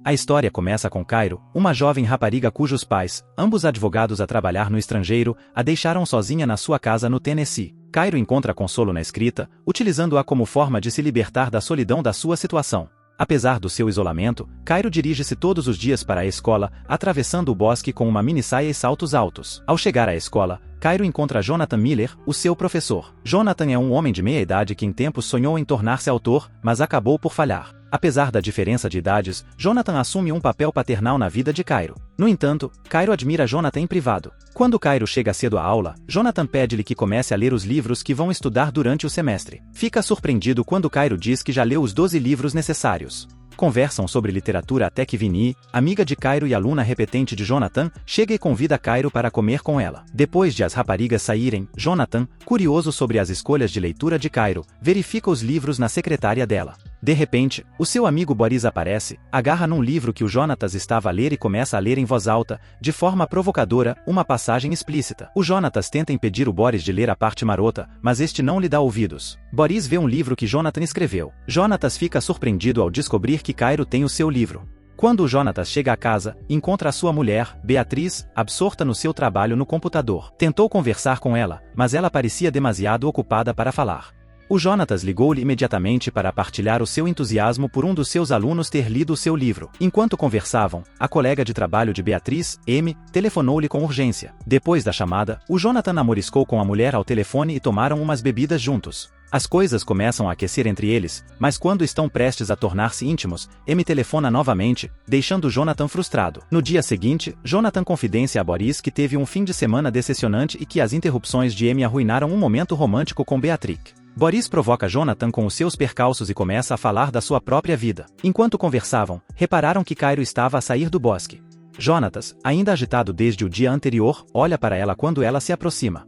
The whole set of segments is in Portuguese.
A história começa com Cairo, uma jovem rapariga cujos pais, ambos advogados a trabalhar no estrangeiro, a deixaram sozinha na sua casa no Tennessee. Cairo encontra consolo na escrita, utilizando-a como forma de se libertar da solidão da sua situação. Apesar do seu isolamento, Cairo dirige-se todos os dias para a escola, atravessando o bosque com uma minissaia e saltos altos. Ao chegar à escola, Cairo encontra Jonathan Miller, o seu professor. Jonathan é um homem de meia idade que em tempos sonhou em tornar-se autor, mas acabou por falhar. Apesar da diferença de idades, Jonathan assume um papel paternal na vida de Cairo. No entanto, Cairo admira Jonathan em privado. Quando Cairo chega cedo à aula, Jonathan pede-lhe que comece a ler os livros que vão estudar durante o semestre. Fica surpreendido quando Cairo diz que já leu os 12 livros necessários. Conversam sobre literatura até que Vinnie, amiga de Cairo e aluna repetente de Jonathan, chega e convida Cairo para comer com ela. Depois de as raparigas saírem, Jonathan, curioso sobre as escolhas de leitura de Cairo, verifica os livros na secretária dela. De repente, o seu amigo Boris aparece, agarra num livro que o Jonatas estava a ler e começa a ler em voz alta, de forma provocadora, uma passagem explícita. O Jonatas tenta impedir o Boris de ler a parte marota, mas este não lhe dá ouvidos. Boris vê um livro que Jonathan escreveu. Jonatas fica surpreendido ao descobrir que Cairo tem o seu livro. Quando o Jonatas chega à casa, encontra a sua mulher, Beatriz, absorta no seu trabalho no computador. Tentou conversar com ela, mas ela parecia demasiado ocupada para falar. O Jonatas ligou-lhe imediatamente para partilhar o seu entusiasmo por um dos seus alunos ter lido o seu livro. Enquanto conversavam, a colega de trabalho de Beatriz, Amy, telefonou-lhe com urgência. Depois da chamada, o Jonathan namoriscou com a mulher ao telefone e tomaram umas bebidas juntos. As coisas começam a aquecer entre eles, mas quando estão prestes a tornar-se íntimos, Amy telefona novamente, deixando Jonathan frustrado. No dia seguinte, Jonathan confidencia a Boris que teve um fim de semana decepcionante e que as interrupções de Amy arruinaram um momento romântico com Beatriz. Boris provoca Jonathan com os seus percalços e começa a falar da sua própria vida. Enquanto conversavam, repararam que Cairo estava a sair do bosque. Jonatas, ainda agitado desde o dia anterior, olha para ela quando ela se aproxima.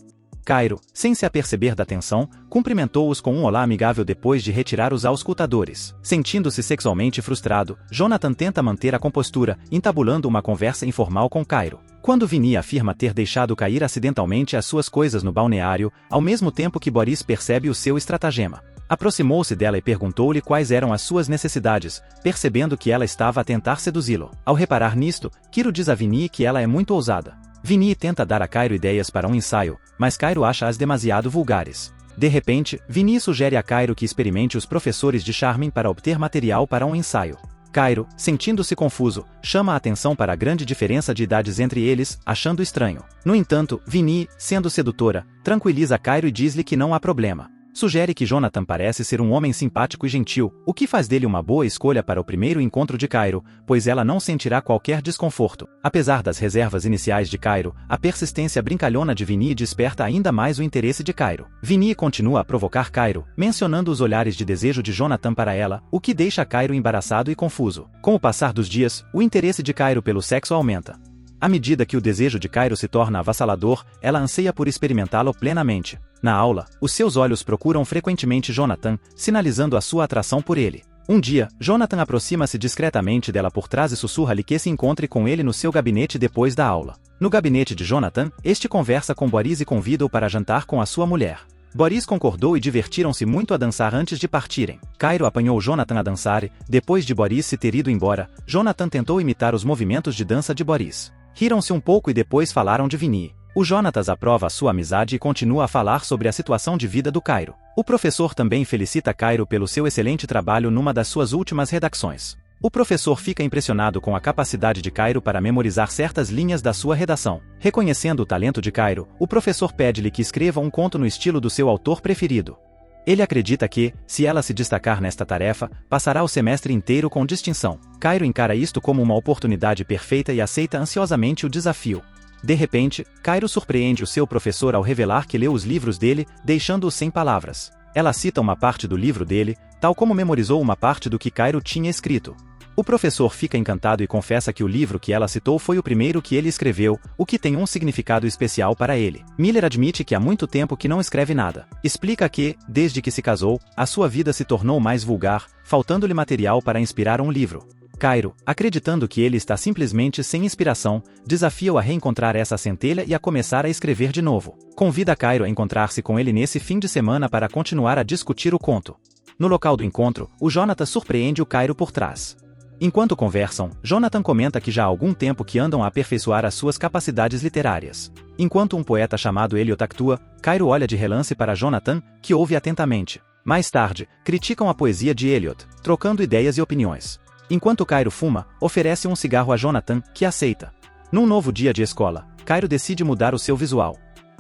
Cairo, sem se aperceber da tensão, cumprimentou-os com um olá amigável depois de retirar os auscultadores. Sentindo-se sexualmente frustrado, Jonathan tenta manter a compostura, entabulando uma conversa informal com Cairo. Quando Vinnie afirma ter deixado cair acidentalmente as suas coisas no balneário, ao mesmo tempo que Boris percebe o seu estratagema. Aproximou-se dela e perguntou-lhe quais eram as suas necessidades, percebendo que ela estava a tentar seduzi-lo. Ao reparar nisto, Kiro diz a Vinnie que ela é muito ousada. Vinnie tenta dar a Cairo ideias para um ensaio, mas Cairo acha-as demasiado vulgares. De repente, Vinnie sugere a Cairo que experimente os professores de Charmin para obter material para um ensaio. Cairo, sentindo-se confuso, chama a atenção para a grande diferença de idades entre eles, achando estranho. No entanto, Vinnie, sendo sedutora, tranquiliza Cairo e diz-lhe que não há problema. Sugere que Jonathan parece ser um homem simpático e gentil, o que faz dele uma boa escolha para o primeiro encontro de Cairo, pois ela não sentirá qualquer desconforto. Apesar das reservas iniciais de Cairo, a persistência brincalhona de Vinnie desperta ainda mais o interesse de Cairo. Vinnie continua a provocar Cairo, mencionando os olhares de desejo de Jonathan para ela, o que deixa Cairo embaraçado e confuso. Com o passar dos dias, o interesse de Cairo pelo sexo aumenta. À medida que o desejo de Cairo se torna avassalador, ela anseia por experimentá-lo plenamente. Na aula, os seus olhos procuram frequentemente Jonathan, sinalizando a sua atração por ele. Um dia, Jonathan aproxima-se discretamente dela por trás e sussurra-lhe que se encontre com ele no seu gabinete depois da aula. No gabinete de Jonathan, este conversa com Boris e convida-o para jantar com a sua mulher. Boris concordou e divertiram-se muito a dançar antes de partirem. Cairo apanhou Jonathan a dançar e, depois de Boris se ter ido embora, Jonathan tentou imitar os movimentos de dança de Boris. Riram-se um pouco e depois falaram de Vinnie. O Jonatas aprova a sua amizade e continua a falar sobre a situação de vida do Cairo. O professor também felicita Cairo pelo seu excelente trabalho numa das suas últimas redações. O professor fica impressionado com a capacidade de Cairo para memorizar certas linhas da sua redação. Reconhecendo o talento de Cairo, o professor pede-lhe que escreva um conto no estilo do seu autor preferido. Ele acredita que, se ela se destacar nesta tarefa, passará o semestre inteiro com distinção. Cairo encara isto como uma oportunidade perfeita e aceita ansiosamente o desafio. De repente, Cairo surpreende o seu professor ao revelar que leu os livros dele, deixando-o sem palavras. Ela cita uma parte do livro dele, tal como memorizou uma parte do que Cairo tinha escrito. O professor fica encantado e confessa que o livro que ela citou foi o primeiro que ele escreveu, o que tem um significado especial para ele. Miller admite que há muito tempo que não escreve nada. Explica que, desde que se casou, a sua vida se tornou mais vulgar, faltando-lhe material para inspirar um livro. Cairo, acreditando que ele está simplesmente sem inspiração, desafia-o a reencontrar essa centelha e a começar a escrever de novo. Convida Cairo a encontrar-se com ele nesse fim de semana para continuar a discutir o conto. No local do encontro, o Jonathan surpreende o Cairo por trás. Enquanto conversam, Jonathan comenta que já há algum tempo que andam a aperfeiçoar as suas capacidades literárias. Enquanto um poeta chamado Elliot actua, Cairo olha de relance para Jonathan, que ouve atentamente. Mais tarde, criticam a poesia de Elliot, trocando ideias e opiniões. Enquanto Cairo fuma, oferece um cigarro a Jonathan, que aceita. Num novo dia de escola, Cairo decide mudar o seu visual.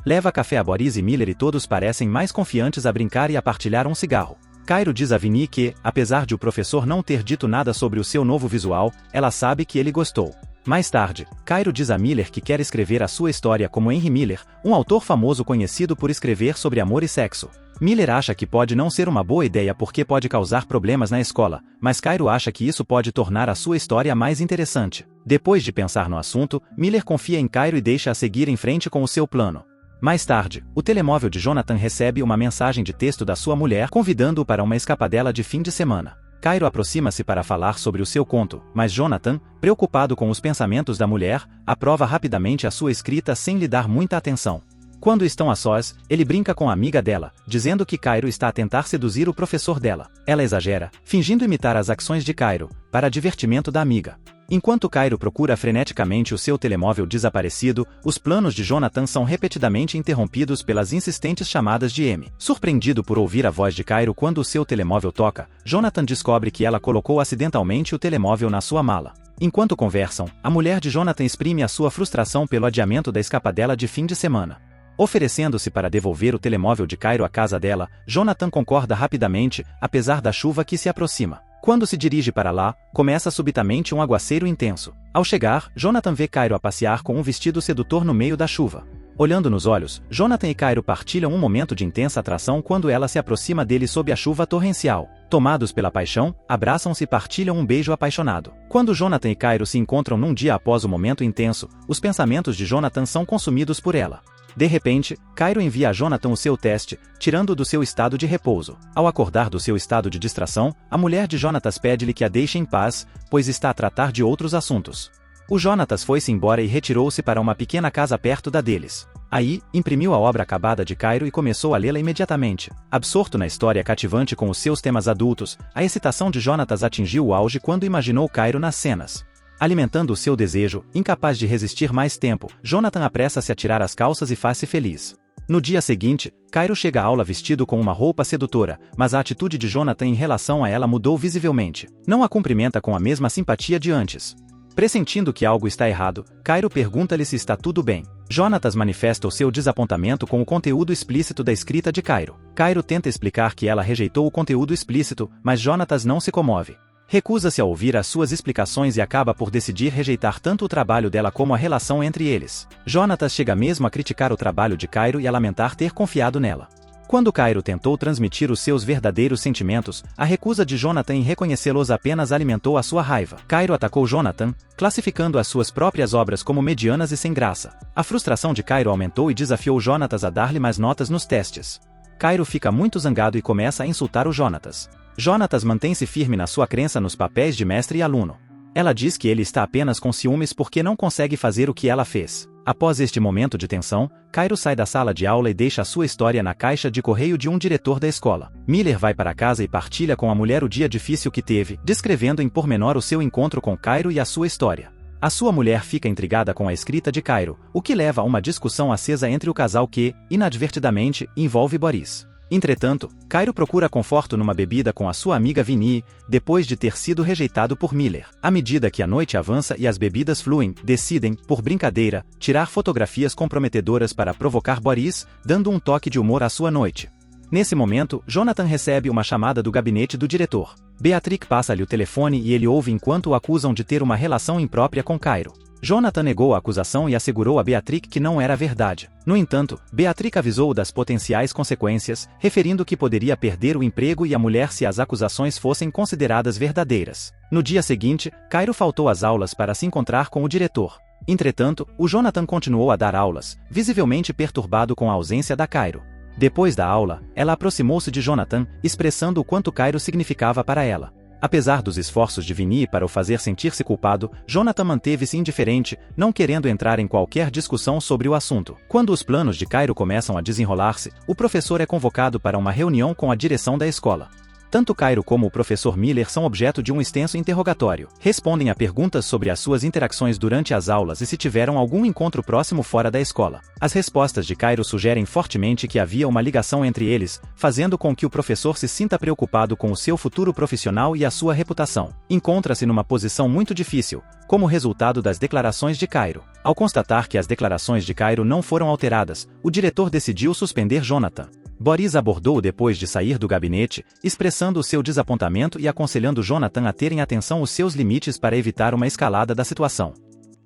Leva café a Boris e Miller e todos parecem mais confiantes a brincar e a partilhar um cigarro. Cairo diz a Vinnie que, apesar de o professor não ter dito nada sobre o seu novo visual, ela sabe que ele gostou. Mais tarde, Cairo diz a Miller que quer escrever a sua história como Henry Miller, um autor famoso conhecido por escrever sobre amor e sexo. Miller acha que pode não ser uma boa ideia porque pode causar problemas na escola, mas Cairo acha que isso pode tornar a sua história mais interessante. Depois de pensar no assunto, Miller confia em Cairo e deixa-a seguir em frente com o seu plano. Mais tarde, o telemóvel de Jonathan recebe uma mensagem de texto da sua mulher convidando-o para uma escapadela de fim de semana. Cairo aproxima-se para falar sobre o seu conto, mas Jonathan, preocupado com os pensamentos da mulher, aprova rapidamente a sua escrita sem lhe dar muita atenção. Quando estão a sós, ele brinca com a amiga dela, dizendo que Cairo está a tentar seduzir o professor dela. Ela exagera, fingindo imitar as ações de Cairo, para divertimento da amiga. Enquanto Cairo procura freneticamente o seu telemóvel desaparecido, os planos de Jonathan são repetidamente interrompidos pelas insistentes chamadas de Amy. Surpreendido por ouvir a voz de Cairo quando o seu telemóvel toca, Jonathan descobre que ela colocou acidentalmente o telemóvel na sua mala. Enquanto conversam, a mulher de Jonathan exprime a sua frustração pelo adiamento da escapadela de fim de semana. Oferecendo-se para devolver o telemóvel de Cairo à casa dela, Jonathan concorda rapidamente, apesar da chuva que se aproxima. Quando se dirige para lá, começa subitamente um aguaceiro intenso. Ao chegar, Jonathan vê Cairo a passear com um vestido sedutor no meio da chuva. Olhando nos olhos, Jonathan e Cairo partilham um momento de intensa atração quando ela se aproxima dele sob a chuva torrencial. Tomados pela paixão, abraçam-se e partilham um beijo apaixonado. Quando Jonathan e Cairo se encontram num dia após o momento intenso, os pensamentos de Jonathan são consumidos por ela. De repente, Cairo envia a Jonathan o seu teste, tirando-o do seu estado de repouso. Ao acordar do seu estado de distração, a mulher de Jonathan pede-lhe que a deixe em paz, pois está a tratar de outros assuntos. O Jonathan foi-se embora e retirou-se para uma pequena casa perto da deles. Aí, imprimiu a obra acabada de Cairo e começou a lê-la imediatamente. Absorto na história cativante com os seus temas adultos, a excitação de Jonathan atingiu o auge quando imaginou Cairo nas cenas. Alimentando o seu desejo, incapaz de resistir mais tempo, Jonathan apressa-se a tirar as calças e faz-se feliz. No dia seguinte, Cairo chega à aula vestido com uma roupa sedutora, mas a atitude de Jonathan em relação a ela mudou visivelmente. Não a cumprimenta com a mesma simpatia de antes. Pressentindo que algo está errado, Cairo pergunta-lhe se está tudo bem. Jonathan manifesta o seu desapontamento com o conteúdo explícito da escrita de Cairo. Cairo tenta explicar que ela rejeitou o conteúdo explícito, mas Jonathan não se comove. Recusa-se a ouvir as suas explicações e acaba por decidir rejeitar tanto o trabalho dela como a relação entre eles. Jonathan chega mesmo a criticar o trabalho de Cairo e a lamentar ter confiado nela. Quando Cairo tentou transmitir os seus verdadeiros sentimentos, a recusa de Jonathan em reconhecê-los apenas alimentou a sua raiva. Cairo atacou Jonathan, classificando as suas próprias obras como medianas e sem graça. A frustração de Cairo aumentou e desafiou Jonathan a dar-lhe mais notas nos testes. Cairo fica muito zangado e começa a insultar o Jonathan. Jonathan mantém-se firme na sua crença nos papéis de mestre e aluno. Ela diz que ele está apenas com ciúmes porque não consegue fazer o que ela fez. Após este momento de tensão, Cairo sai da sala de aula e deixa a sua história na caixa de correio de um diretor da escola. Miller vai para casa e partilha com a mulher o dia difícil que teve, descrevendo em pormenor o seu encontro com Cairo e a sua história. A sua mulher fica intrigada com a escrita de Cairo, o que leva a uma discussão acesa entre o casal que, inadvertidamente, envolve Boris. Entretanto, Cairo procura conforto numa bebida com a sua amiga Vinnie, depois de ter sido rejeitado por Miller. À medida que a noite avança e as bebidas fluem, decidem, por brincadeira, tirar fotografias comprometedoras para provocar Boris, dando um toque de humor à sua noite. Nesse momento, Jonathan recebe uma chamada do gabinete do diretor. Beatriz passa-lhe o telefone e ele ouve enquanto o acusam de ter uma relação imprópria com Cairo. Jonathan negou a acusação e assegurou a Beatriz que não era verdade. No entanto, Beatriz avisou-o das potenciais consequências, referindo que poderia perder o emprego e a mulher se as acusações fossem consideradas verdadeiras. No dia seguinte, Cairo faltou às aulas para se encontrar com o diretor. Entretanto, o Jonathan continuou a dar aulas, visivelmente perturbado com a ausência da Cairo. Depois da aula, ela aproximou-se de Jonathan, expressando o quanto Cairo significava para ela. Apesar dos esforços de Vinnie para o fazer sentir-se culpado, Jonathan manteve-se indiferente, não querendo entrar em qualquer discussão sobre o assunto. Quando os planos de Cairo começam a desenrolar-se, o professor é convocado para uma reunião com a direção da escola. Tanto Cairo como o professor Miller são objeto de um extenso interrogatório. Respondem a perguntas sobre as suas interações durante as aulas e se tiveram algum encontro próximo fora da escola. As respostas de Cairo sugerem fortemente que havia uma ligação entre eles, fazendo com que o professor se sinta preocupado com o seu futuro profissional e a sua reputação. Encontra-se numa posição muito difícil, como resultado das declarações de Cairo. Ao constatar que as declarações de Cairo não foram alteradas, o diretor decidiu suspender Jonathan. Boris abordou-o depois de sair do gabinete, expressando o seu desapontamento e aconselhando Jonathan a ter em atenção os seus limites para evitar uma escalada da situação.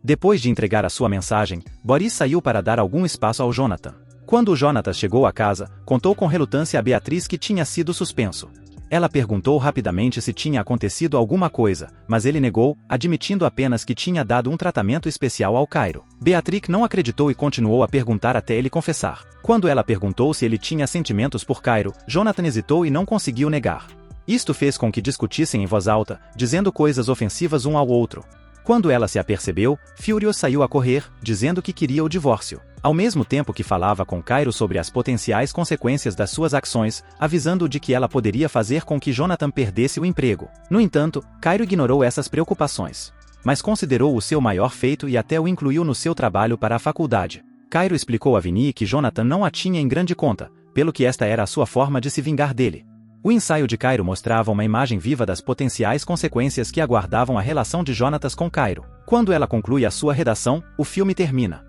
Depois de entregar a sua mensagem, Boris saiu para dar algum espaço ao Jonathan. Quando o Jonathan chegou à casa, contou com relutância a Beatriz que tinha sido suspenso. Ela perguntou rapidamente se tinha acontecido alguma coisa, mas ele negou, admitindo apenas que tinha dado um tratamento especial ao Cairo. Beatriz não acreditou e continuou a perguntar até ele confessar. Quando ela perguntou se ele tinha sentimentos por Cairo, Jonathan hesitou e não conseguiu negar. Isto fez com que discutissem em voz alta, dizendo coisas ofensivas um ao outro. Quando ela se apercebeu, Furious saiu a correr, dizendo que queria o divórcio. Ao mesmo tempo que falava com Cairo sobre as potenciais consequências das suas ações, avisando-o de que ela poderia fazer com que Jonathan perdesse o emprego. No entanto, Cairo ignorou essas preocupações. Mas considerou o seu maior feito e até o incluiu no seu trabalho para a faculdade. Cairo explicou a Vinnie que Jonathan não a tinha em grande conta, pelo que esta era a sua forma de se vingar dele. O ensaio de Cairo mostrava uma imagem viva das potenciais consequências que aguardavam a relação de Jonathan com Cairo. Quando ela conclui a sua redação, o filme termina.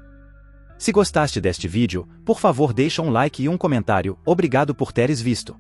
Se gostaste deste vídeo, por favor deixa um like e um comentário. Obrigado por teres visto.